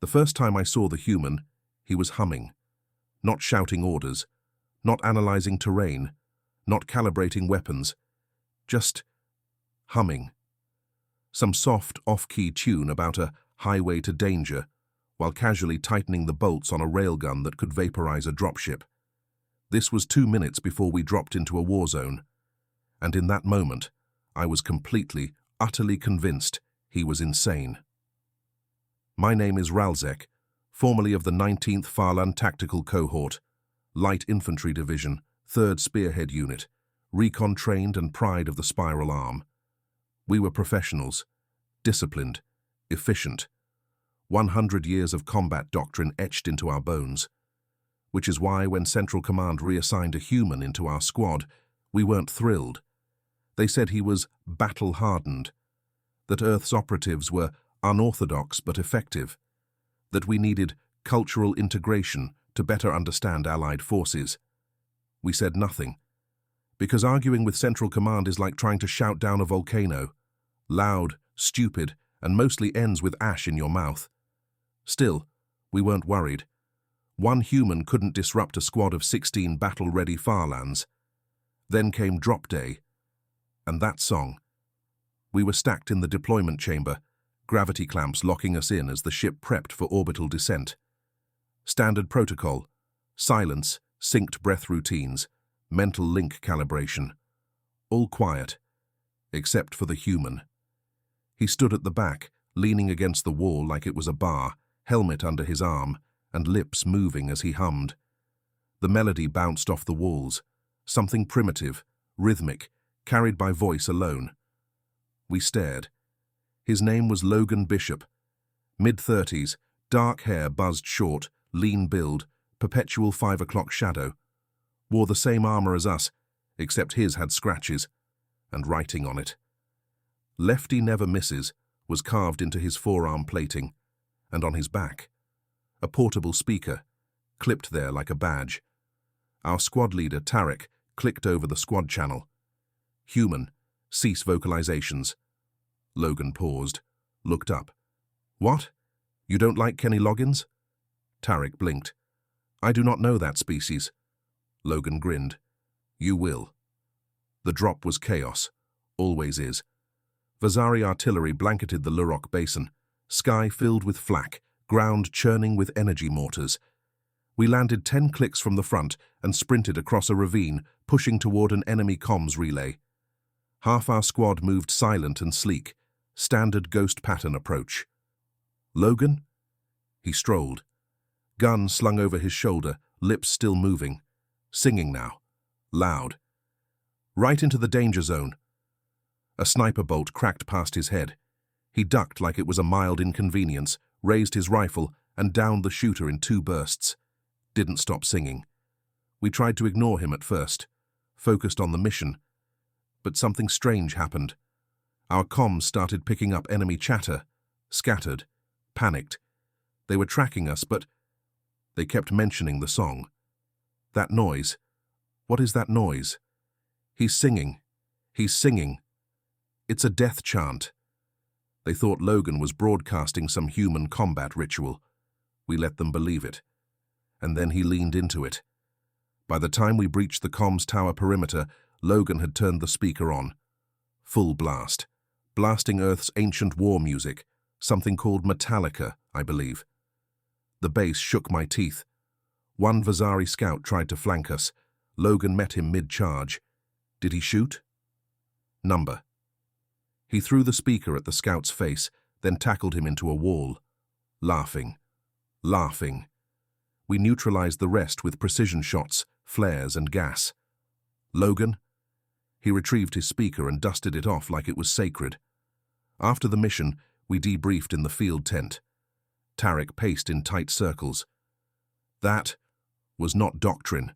The first time I saw the human, he was humming, not shouting orders, not analyzing terrain, not calibrating weapons, just humming. Some soft, off-key tune about a highway to danger, while casually tightening the bolts on a railgun that could vaporize a dropship. This was 2 minutes before we dropped into a war zone, and in that moment, I was completely, utterly convinced he was insane. My name is Ralzek, formerly of the 19th Farlan Tactical Cohort, Light Infantry Division, 3rd Spearhead Unit, recon-trained and pride of the Spiral Arm. We were professionals, disciplined, efficient, 100 years of combat doctrine etched into our bones, which is why when Central Command reassigned a human into our squad, we weren't thrilled. They said he was battle-hardened, that Earth's operatives were unorthodox but effective, that we needed cultural integration to better understand Allied forces. We said nothing, because arguing with Central Command is like trying to shout down a volcano, loud, stupid, and mostly ends with ash in your mouth. Still, we weren't worried. One human couldn't disrupt a squad of 16 battle-ready Farlans. Then came drop day, and that song. We were stacked in the deployment chamber, gravity clamps locking us in as the ship prepped for orbital descent. Standard protocol, silence, synced breath routines, mental link calibration. All quiet, except for the human. He stood at the back, leaning against the wall like it was a bar, helmet under his arm, and lips moving as he hummed. The melody bounced off the walls, something primitive, rhythmic, carried by voice alone. We stared. His name was Logan Bishop. Mid-30s, dark hair buzzed short, lean build, perpetual 5 o'clock shadow. Wore the same armor as us, except his had scratches, and writing on it. Lefty Never Misses was carved into his forearm plating, and on his back. A portable speaker, clipped there like a badge. Our squad leader, Tarek, clicked over the squad channel. Human, cease vocalizations. Logan paused, looked up. What? You don't like Kenny Loggins? Tarek blinked. I do not know that species. Logan grinned. You will. The drop was chaos, always is. Vazari artillery blanketed the Lurok Basin, sky filled with flak, ground churning with energy mortars. We landed 10 clicks from the front and sprinted across a ravine, pushing toward an enemy comms relay. Half our squad moved silent and sleek, standard ghost pattern approach. Logan? He strolled. Gun slung over his shoulder, lips still moving. Singing now. Loud. Right into the danger zone. A sniper bolt cracked past his head. He ducked like it was a mild inconvenience, raised his rifle, and downed the shooter in 2 bursts. Didn't stop singing. We tried to ignore him at first, focused on the mission. But something strange happened. Our comms started picking up enemy chatter, scattered, panicked. They were tracking us, but they kept mentioning the song. That noise. What is that noise? He's singing. He's singing. It's a death chant. They thought Logan was broadcasting some human combat ritual. We let them believe it. And then he leaned into it. By the time we breached the comms tower perimeter, Logan had turned the speaker on. Full blast. Blasting Earth's ancient war music, something called Metallica, I believe. The bass shook my teeth. One Vazari scout tried to flank us. Logan met him mid-charge. Did he shoot? Number. He threw the speaker at the scout's face, then tackled him into a wall. Laughing. Laughing. We neutralized the rest with precision shots, flares, and gas. Logan? He retrieved his speaker and dusted it off like it was sacred. After the mission, we debriefed in the field tent. Tarek paced in tight circles. That was not doctrine.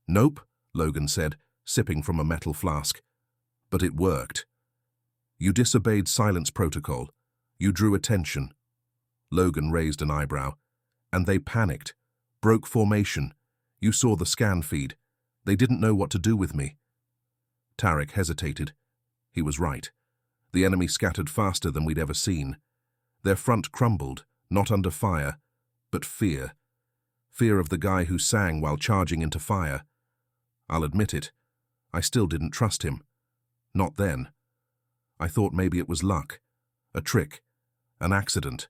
Nope, Logan said, sipping from a metal flask. But it worked. You disobeyed silence protocol. You drew attention. Logan raised an eyebrow. And they panicked. Broke formation. You saw the scan feed. They didn't know what to do with me. Tarek hesitated. He was right. The enemy scattered faster than we'd ever seen. Their front crumbled, Not under fire, but fear. Fear of the guy who sang while charging into fire. I'll admit it, I still didn't trust him. Not then. I thought maybe it was luck, a trick, an accident.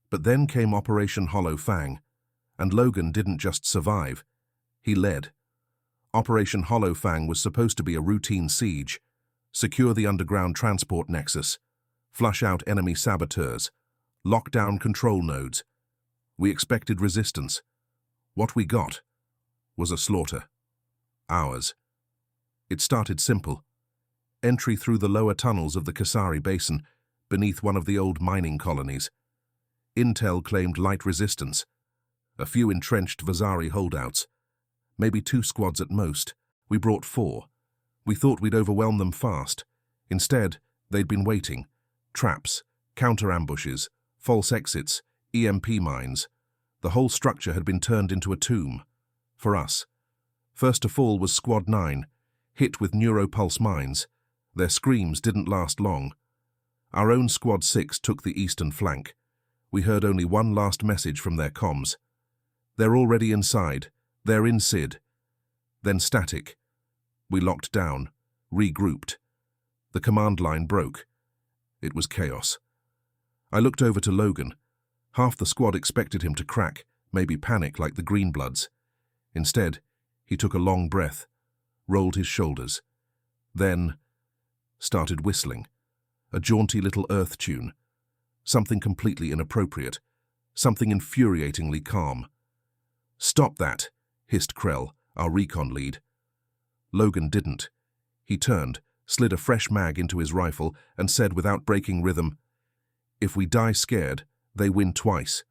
But then came Operation Hollow Fang, and Logan didn't just survive, he led. Operation Hollow Fang was supposed to be a routine siege, secure the underground transport nexus, flush out enemy saboteurs, lock down control nodes. We expected resistance. What we got was a slaughter. Ours. It started simple. Entry through the lower tunnels of the Kasari Basin, beneath one of the old mining colonies. Intel claimed light resistance. A few entrenched Vazari holdouts. Maybe 2 squads at most. We brought 4. We thought we'd overwhelm them fast. Instead, they'd been waiting. Traps, counter-ambushes, false exits, EMP mines. The whole structure had been turned into a tomb. For us. First to fall was Squad 9, hit with neuropulse mines. Their screams didn't last long. Our own Squad 6 took the eastern flank. We heard only one last message from their comms. They're already inside. They're in SID. Then static. We locked down, regrouped. The command line broke. It was chaos. I looked over to Logan. Half the squad expected him to crack, maybe panic like the Greenbloods. Instead, he took a long breath, rolled his shoulders, then started whistling, a jaunty little earth tune, something completely inappropriate, something infuriatingly calm. "Stop that," hissed Krell, our recon lead. Logan didn't. He turned, slid a fresh mag into his rifle, and said without breaking rhythm, "If we die scared, they win twice.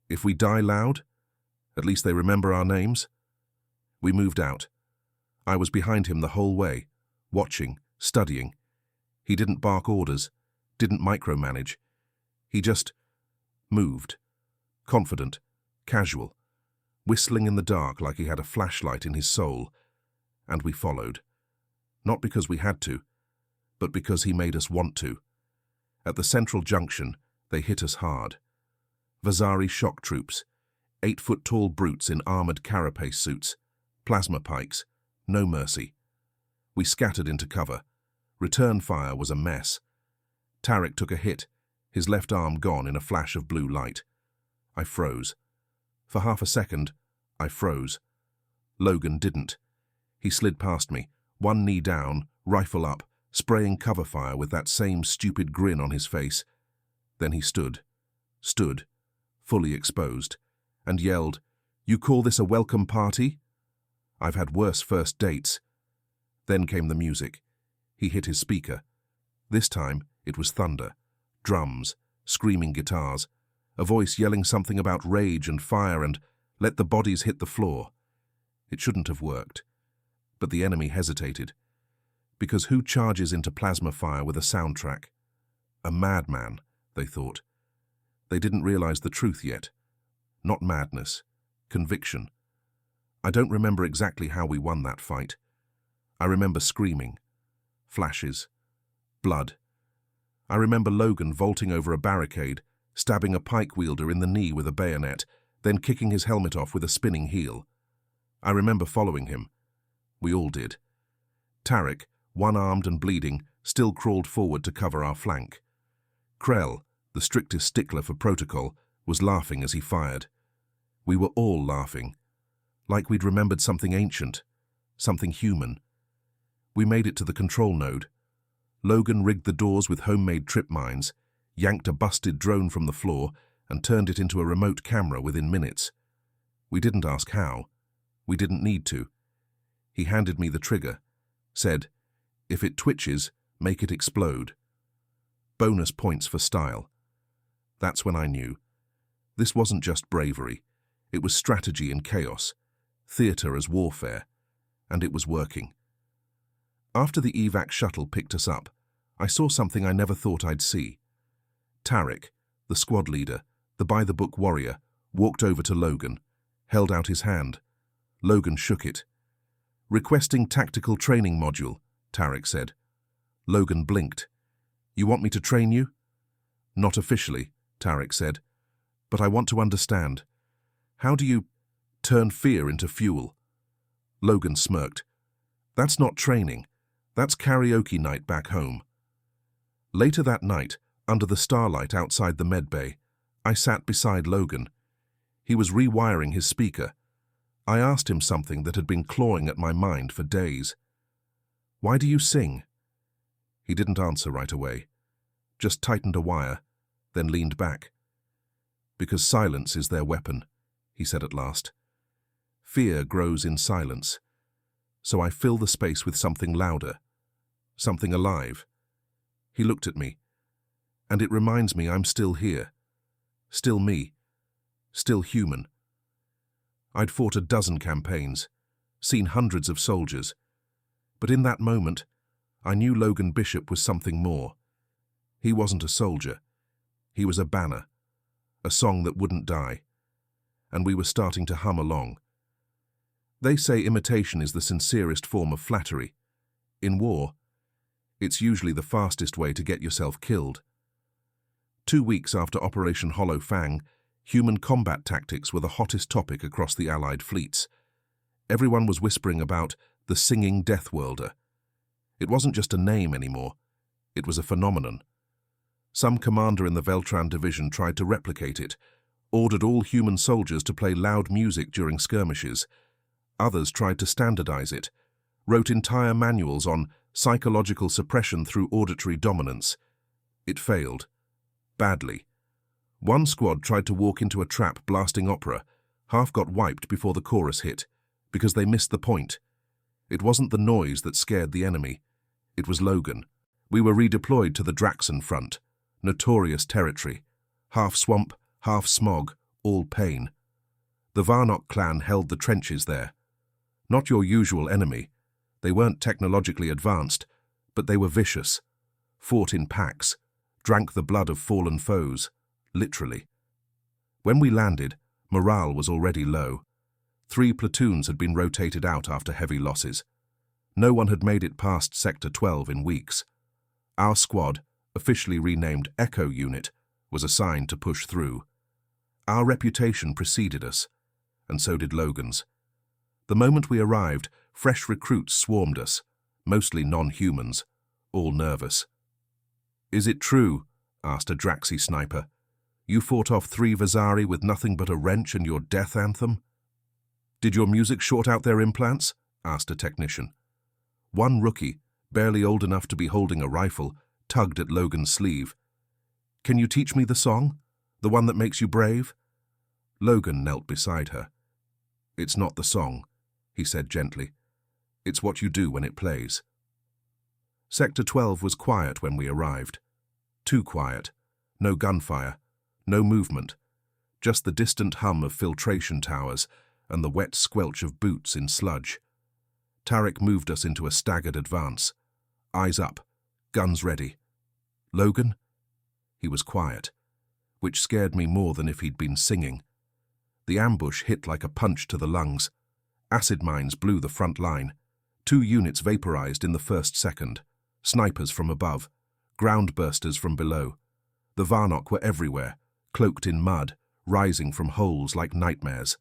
If we die loud, at least they remember our names." We moved out. I was behind him the whole way, watching, studying. He didn't bark orders, didn't micromanage. He just moved, confident, casual, whistling in the dark like he had a flashlight in his soul. And we followed. Not because we had to, but because he made us want to. At the central junction, they hit us hard. Vazari shock troops, 8-foot-tall brutes in armored carapace suits, plasma pikes, no mercy. We scattered into cover. Return fire was a mess. Tarek took a hit, his left arm gone in a flash of blue light. I froze. For half a second, I froze. Logan didn't. He slid past me, one knee down, rifle up, spraying cover fire with that same stupid grin on his face. Then he stood, fully exposed, and yelled, "You call this a welcome party? I've had worse first dates." Then came the music. He hit his speaker. This time, it was thunder, drums, screaming guitars, a voice yelling something about rage and fire and "let the bodies hit the floor." It shouldn't have worked. But the enemy hesitated. Because who charges into plasma fire with a soundtrack? A madman, they thought. They didn't realize the truth yet. Not madness, conviction. I don't remember exactly how we won that fight. I remember screaming, flashes, blood. I remember Logan vaulting over a barricade, stabbing a pike wielder in the knee with a bayonet, then kicking his helmet off with a spinning heel. I remember following him. We all did. Tarek, one-armed and bleeding, still crawled forward to cover our flank. Krell, the strictest stickler for protocol, was laughing as he fired. We were all laughing, like we'd remembered something ancient, something human. We made it to the control node. Logan rigged the doors with homemade trip mines, yanked a busted drone from the floor, and turned it into a remote camera within minutes. We didn't ask how. We didn't need to. He handed me the trigger, said, "If it twitches, make it explode." Bonus points for style. That's when I knew. This wasn't just bravery. It was strategy in chaos, theater as warfare, and it was working. After the evac shuttle picked us up, I saw something I never thought I'd see. Tarek, the squad leader, the by-the-book warrior, walked over to Logan, held out his hand. Logan shook it. "Requesting tactical training module," Tarek said. Logan blinked. "You want me to train you?" "Not officially," Tarek said. But I want to understand. How do you turn fear into fuel? Logan smirked. That's not training. That's karaoke night back home. Later that night, under the starlight outside the med bay, I sat beside Logan. He was rewiring his speaker. I asked him something that had been clawing at my mind for days. Why do you sing? He didn't answer right away, just tightened a wire, then leaned back. Because silence is their weapon, he said at last. Fear grows in silence, so I fill the space with something louder, something alive. He looked at me, and it reminds me I'm still here, still me, still human. I'd fought a dozen campaigns, seen hundreds of soldiers, but in that moment, I knew Logan Bishop was something more. He wasn't a soldier. He was a banner, a song that wouldn't die, and we were starting to hum along. They say imitation is the sincerest form of flattery. In war, it's usually the fastest way to get yourself killed. 2 weeks after Operation Hollow Fang, human combat tactics were the hottest topic across the Allied fleets. Everyone was whispering about the singing death worlder. It wasn't just a name anymore. It was a phenomenon. Some commander in the Veltran division tried to replicate it, ordered all human soldiers to play loud music during skirmishes. Others tried to standardize it, wrote entire manuals on psychological suppression through auditory dominance. It failed. Badly. One squad tried to walk into a trap blasting opera, half got wiped before the chorus hit, because they missed the point. It wasn't the noise that scared the enemy. It was Logan. We were redeployed to the Draxon front, notorious territory. Half swamp, half smog, all pain. The Varnock clan held the trenches there. Not your usual enemy. They weren't technologically advanced, but they were vicious. Fought in packs, drank the blood of fallen foes, literally. When we landed, morale was already low. 3 platoons had been rotated out after heavy losses. No one had made it past Sector 12 in weeks. Our squad, officially renamed Echo Unit, was assigned to push through. Our reputation preceded us, and so did Logan's. The moment we arrived, fresh recruits swarmed us, mostly non-humans, all nervous. "Is it true?" asked a Draxi sniper. "You fought off 3 Vazari with nothing but a wrench and your death anthem?" "Did your music short out their implants?" asked a technician. One rookie, barely old enough to be holding a rifle, tugged at Logan's sleeve. "Can you teach me the song? The one that makes you brave?" Logan knelt beside her. "It's not the song," he said gently. "It's what you do when it plays." Sector 12 was quiet when we arrived. Too quiet. No gunfire. No movement. Just the distant hum of filtration towers and the wet squelch of boots in sludge. Tarek moved us into a staggered advance. Eyes up. Guns ready. "Logan?" He was quiet, which scared me more than if he'd been singing. The ambush hit like a punch to the lungs. Acid mines blew the front line. 2 units vaporized in the first second. Snipers from above. Ground bursters from below. The Varnock were everywhere, cloaked in mud, rising from holes like nightmares.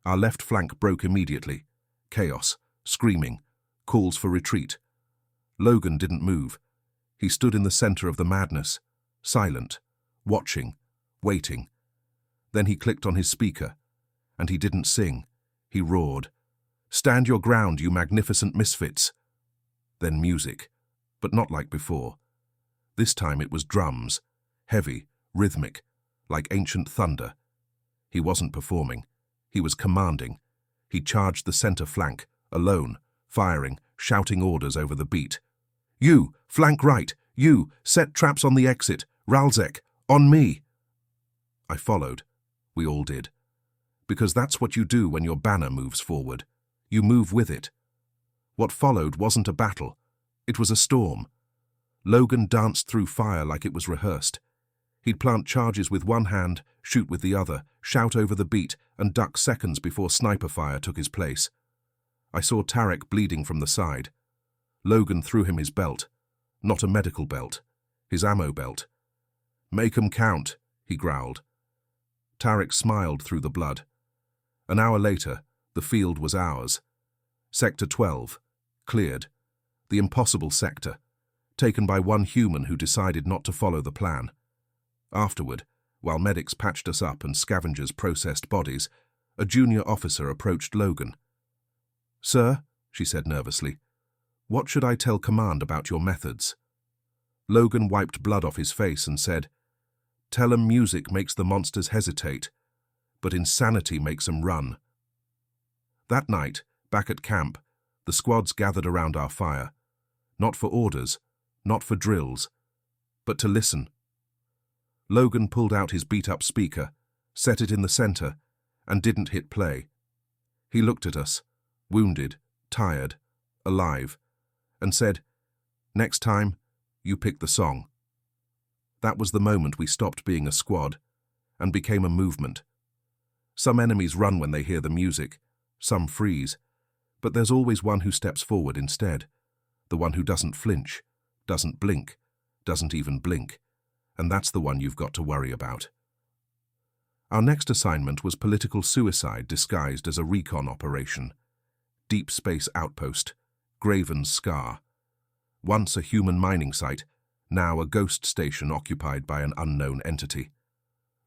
Our left flank broke immediately. Chaos, screaming, calls for retreat. Logan didn't move. He stood in the center of the madness, silent, watching, waiting. Then he clicked on his speaker, and he didn't sing. He roared, "Stand your ground, you magnificent misfits!" Then music, but not like before. This time it was drums, heavy, rhythmic, like ancient thunder. He wasn't performing. He was commanding. He charged the center flank, alone, firing, shouting orders over the beat. "You, flank right! You, set traps on the exit! Ralzek, on me!" I followed. We all did. Because that's what you do when your banner moves forward. You move with it. What followed wasn't a battle. It was a storm. Logan danced through fire like it was rehearsed. He'd plant charges with one hand, shoot with the other, shout over the beat, and duck seconds before sniper fire took his place. I saw Tarek bleeding from the side. Logan threw him his belt. Not a medical belt. His ammo belt. "Make 'em count," he growled. Tarek smiled through the blood. An hour later, the field was ours. Sector 12, cleared. The impossible sector, taken by one human who decided not to follow the plan. Afterward, while medics patched us up and scavengers processed bodies, a junior officer approached Logan. "Sir," she said nervously, "what should I tell command about your methods?" Logan wiped blood off his face and said, "Tell 'em music makes the monsters hesitate, but insanity makes 'em run." That night, back at camp, the squads gathered around our fire, not for orders, not for drills, but to listen. Logan pulled out his beat-up speaker, set it in the center, and didn't hit play. He looked at us, wounded, tired, alive, and said, "Next time, you pick the song." That was the moment we stopped being a squad and became a movement. Some enemies run when they hear the music, some freeze, but there's always one who steps forward instead, the one who doesn't flinch, doesn't blink, doesn't even blink, and that's the one you've got to worry about. Our next assignment was political suicide disguised as a recon operation. Deep Space Outpost, Graven's Scar. Once a human mining site, now a ghost station occupied by an unknown entity.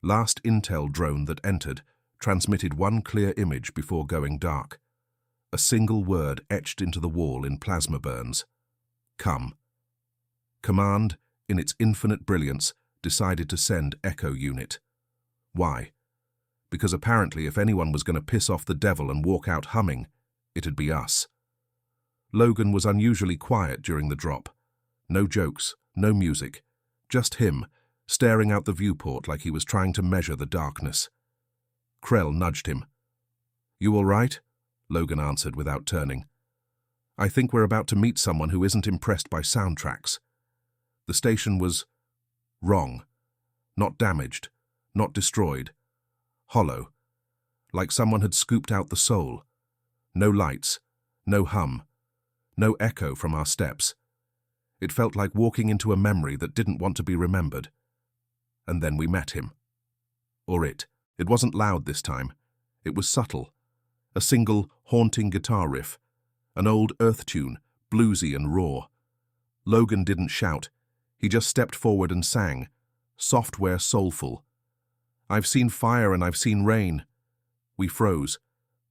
Last intel drone that entered transmitted one clear image before going dark. A single word etched into the wall in plasma burns. Come. Command, in its infinite brilliance, decided to send Echo Unit. Why? Because apparently if anyone was going to piss off the devil and walk out humming, it'd be us. Logan was unusually quiet during the drop. No jokes, no music, just him, staring out the viewport like he was trying to measure the darkness. Krell nudged him. "You all right?" Logan answered without turning. "I think we're about to meet someone who isn't impressed by soundtracks." The station was wrong. Not damaged, not destroyed. Hollow. Like someone had scooped out the soul. No lights, no hum, no echo from our steps. It felt like walking into a memory that didn't want to be remembered. And then we met him. Or it. It wasn't loud this time. It was subtle. A single, haunting guitar riff. An old earth tune, bluesy and raw. Logan didn't shout. He just stepped forward and sang. Software soulful. "I've seen fire and I've seen rain." We froze.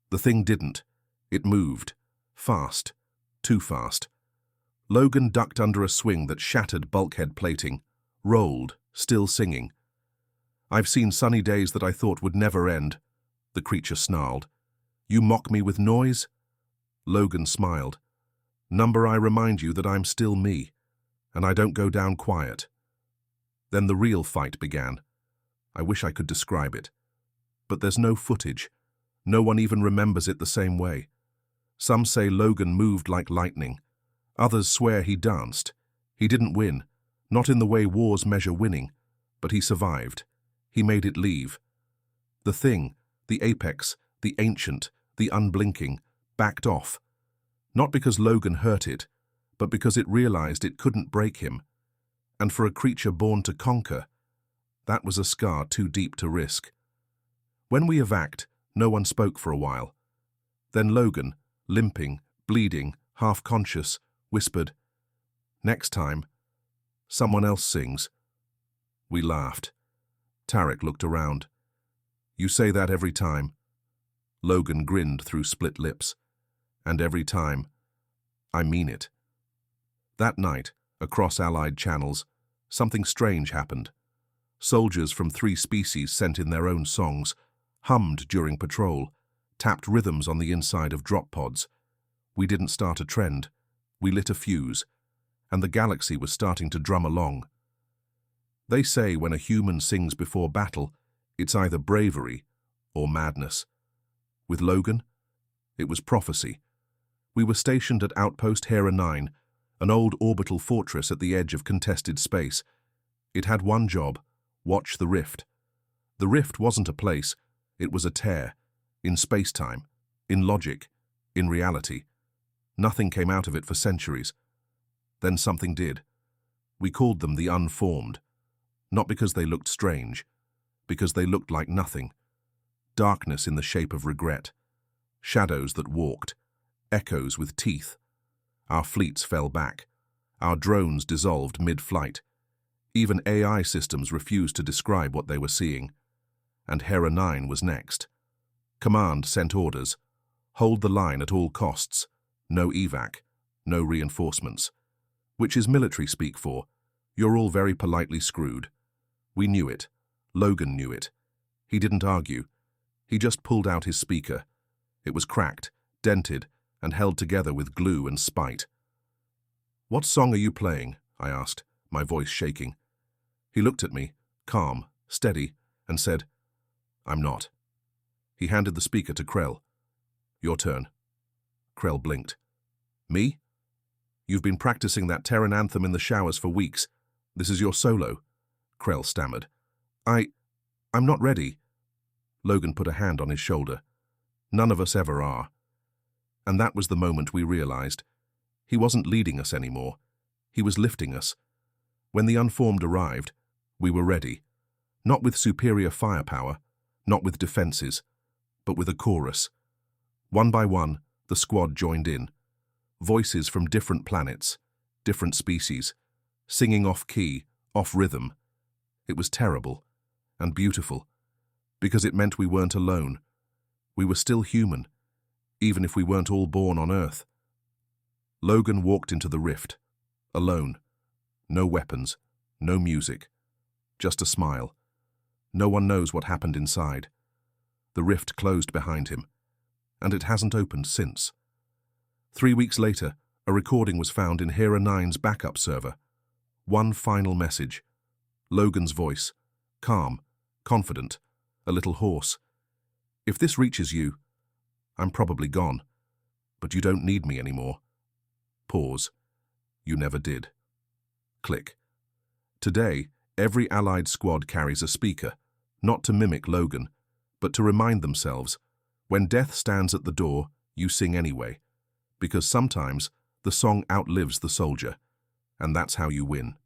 The thing didn't. It moved. Fast. Too fast. Logan ducked under a swing that shattered bulkhead plating. Rolled, still singing. "I've seen sunny days that I thought would never end," the creature snarled. "You mock me with noise?" Logan smiled. "Number, I remind you that I'm still me, and I don't go down quiet." Then the real fight began. I wish I could describe it. But there's no footage. No one even remembers it the same way. Some say Logan moved like lightning. Others swear he danced. He didn't win, not in the way wars measure winning, but he survived. He made it leave. The thing, the apex, the ancient, the unblinking, backed off. Not because Logan hurt it, but because it realized it couldn't break him. And for a creature born to conquer, that was a scar too deep to risk. When we evac'd, no one spoke for a while. Then Logan, limping, bleeding, half-conscious, whispered, "Next time, someone else sings." We laughed. Tarek looked around. "You say that every time." Logan grinned through split lips. "And every time, I mean it." That night, across Allied channels, something strange happened. Soldiers from 3 species sent in their own songs, hummed during patrol, tapped rhythms on the inside of drop pods. We didn't start a trend. We lit a fuse, and the galaxy was starting to drum along. They say when a human sings before battle, it's either bravery or madness. With Logan, it was prophecy. We were stationed at Outpost Hera 9, an old orbital fortress at the edge of contested space. It had one job: watch the rift. The rift wasn't a place, it was a tear, in space-time, in logic, in reality. Nothing came out of it for centuries. Then something did. We called them the Unformed, not because they looked strange, because they looked like nothing. darkness in the shape of regret, shadows that walked, echoes with teeth. Our fleets fell back. Our drones dissolved mid-flight. Even AI systems refused to describe what they were seeing. And Hera 9 was next. Command sent orders. Hold the line at all costs. No evac. No reinforcements. Which is military speak for, you're all very politely screwed. We knew it. Logan knew it. He didn't argue. He just pulled out his speaker. It was cracked, dented, and held together with glue and spite. "What song are you playing?" I asked, my voice shaking. He looked at me, calm, steady, and said, "I'm not." He handed the speaker to Krell. "Your turn." Krell blinked. "Me? You've been practicing that Terran anthem in the showers for weeks. This is your solo." Krell stammered. I'm not ready." Logan put a hand on his shoulder. "None of us ever are." And that was the moment we realized. He wasn't leading us anymore. He was lifting us. When the unformed arrived, we were ready. Not with superior firepower, not with defenses, but with a chorus. One by one, the squad joined in. Voices from different planets, different species, singing off-key, off-rhythm. It was terrible and beautiful, because it meant we weren't alone. We were still human, even if we weren't all born on Earth. Logan walked into the rift, alone. No weapons, no music, just a smile. No one knows what happened inside. The rift closed behind him, and it hasn't opened since. 3 weeks later, a recording was found in Hera 9's backup server. One final message. Logan's voice, calm, confident, a little hoarse. "If this reaches you, I'm probably gone, but you don't need me anymore." Pause. You never did. Click. Today, every Allied squad carries a speaker, not to mimic Logan, but to remind themselves, when death stands at the door, you sing anyway, because sometimes the song outlives the soldier, and that's how you win.